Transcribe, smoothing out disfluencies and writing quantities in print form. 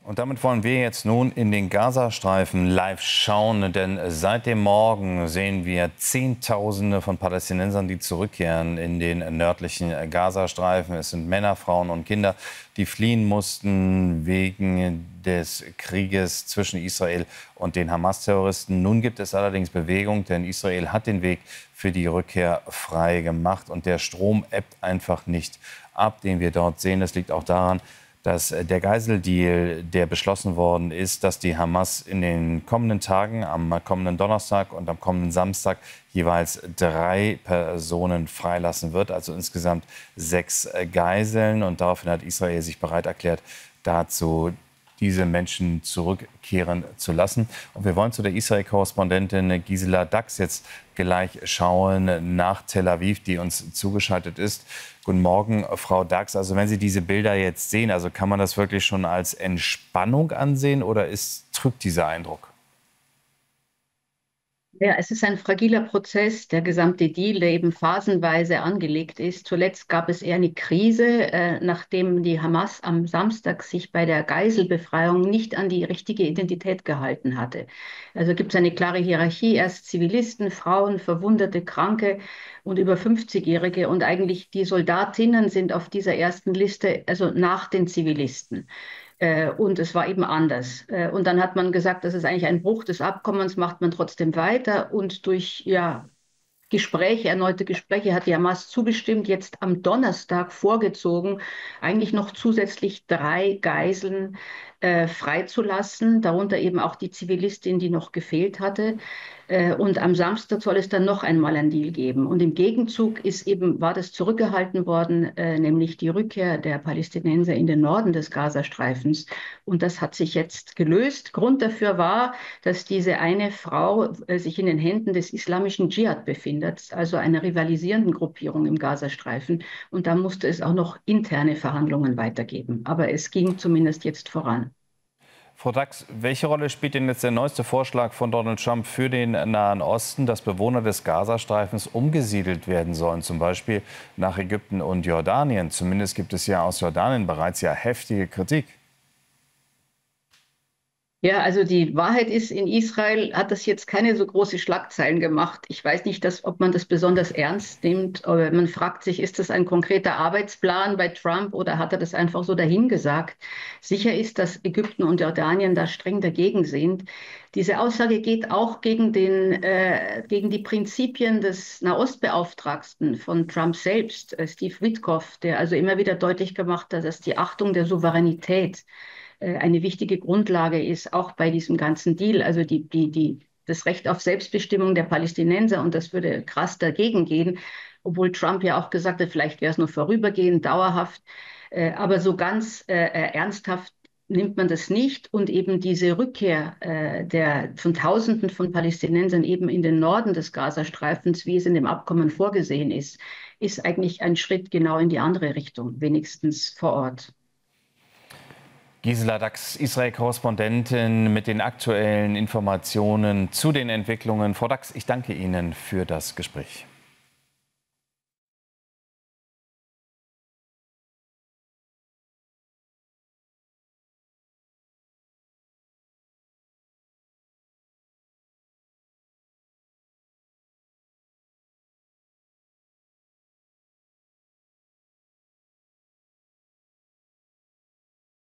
Und damit wollen wir jetzt nun in den Gazastreifen live schauen, denn seit dem Morgen sehen wir Zehntausende von Palästinensern, die zurückkehren in den nördlichen Gazastreifen. Es sind Männer, Frauen und Kinder, die fliehen mussten wegen des Krieges zwischen Israel und den Hamas-Terroristen. Nun gibt es allerdings Bewegung, denn Israel hat den Weg für die Rückkehr frei gemacht und der Strom ebbt einfach nicht ab, den wir dort sehen. Das liegt auch daran, dass der Geiseldeal, der beschlossen worden ist, dass die Hamas in den kommenden Tagen, am kommenden Donnerstag und am kommenden Samstag jeweils 3 Personen freilassen wird, also insgesamt 6 Geiseln. Und daraufhin hat Israel sich bereit erklärt, dazu diese Menschen zurückkehren zu lassen. Und wir wollen zu der Israel-Korrespondentin Gisela Dax jetzt gleich schauen nach Tel Aviv, die uns zugeschaltet ist. Guten Morgen, Frau Dax. Also wenn Sie diese Bilder jetzt sehen, also kann man das wirklich schon als Entspannung ansehen oder trügt dieser Eindruck? Ja, es ist ein fragiler Prozess, der gesamte Deal, der eben phasenweise angelegt ist. Zuletzt gab es eher eine Krise, nachdem die Hamas am Samstag sich bei der Geiselbefreiung nicht an die richtige Identität gehalten hatte. Also gibt es eine klare Hierarchie, erst Zivilisten, Frauen, Verwundete, Kranke und über 50-Jährige. Und eigentlich die Soldatinnen sind auf dieser ersten Liste, also nach den Zivilisten. Und es war eben anders. Und dann hat man gesagt, das ist eigentlich ein Bruch des Abkommens, macht man trotzdem weiter. Und durch Gespräche, erneute Gespräche hat die Hamas zugestimmt, jetzt am Donnerstag vorgezogen, eigentlich noch zusätzlich 3 Geiseln freizulassen, darunter eben auch die Zivilistin, die noch gefehlt hatte. Und am Samstag soll es dann noch einmal ein Deal geben. Und im Gegenzug war das zurückgehalten worden, nämlich die Rückkehr der Palästinenser in den Norden des Gazastreifens. Und das hat sich jetzt gelöst. Grund dafür war, dass diese eine Frau sich in den Händen des islamischen Dschihad befindet, also einer rivalisierenden Gruppierung im Gazastreifen. Und da musste es auch noch interne Verhandlungen weitergeben. Aber es ging zumindest jetzt voran. Frau Dax, welche Rolle spielt denn jetzt der neueste Vorschlag von Donald Trump für den Nahen Osten, dass Bewohner des Gazastreifens umgesiedelt werden sollen, zum Beispiel nach Ägypten und Jordanien? Zumindest gibt es ja aus Jordanien bereits heftige Kritik. Ja, also die Wahrheit ist, in Israel hat das jetzt keine so große Schlagzeilen gemacht. Ich weiß nicht, ob man das besonders ernst nimmt, aber man fragt sich, ist das ein konkreter Arbeitsplan bei Trump oder hat er das einfach so dahingesagt? Sicher ist, dass Ägypten und Jordanien da streng dagegen sind. Diese Aussage geht auch gegen die Prinzipien des Nahostbeauftragten von Trump selbst, Steve Witkoff, der also immer wieder deutlich gemacht hat, dass die Achtung der Souveränität eine wichtige Grundlage ist, auch bei diesem ganzen Deal. Also das Recht auf Selbstbestimmung der Palästinenser, und das würde krass dagegen gehen, obwohl Trump ja auch gesagt hat, vielleicht wäre es nur vorübergehend, dauerhaft. Aber so ganz ernsthaft nimmt man das nicht. Und eben diese Rückkehr von Tausenden von Palästinensern eben in den Norden des Gazastreifens, wie es in dem Abkommen vorgesehen ist eigentlich ein Schritt genau in die andere Richtung, wenigstens vor Ort. Gisela Dax, Israel-Korrespondentin mit den aktuellen Informationen zu den Entwicklungen. Frau Dax, ich danke Ihnen für das Gespräch.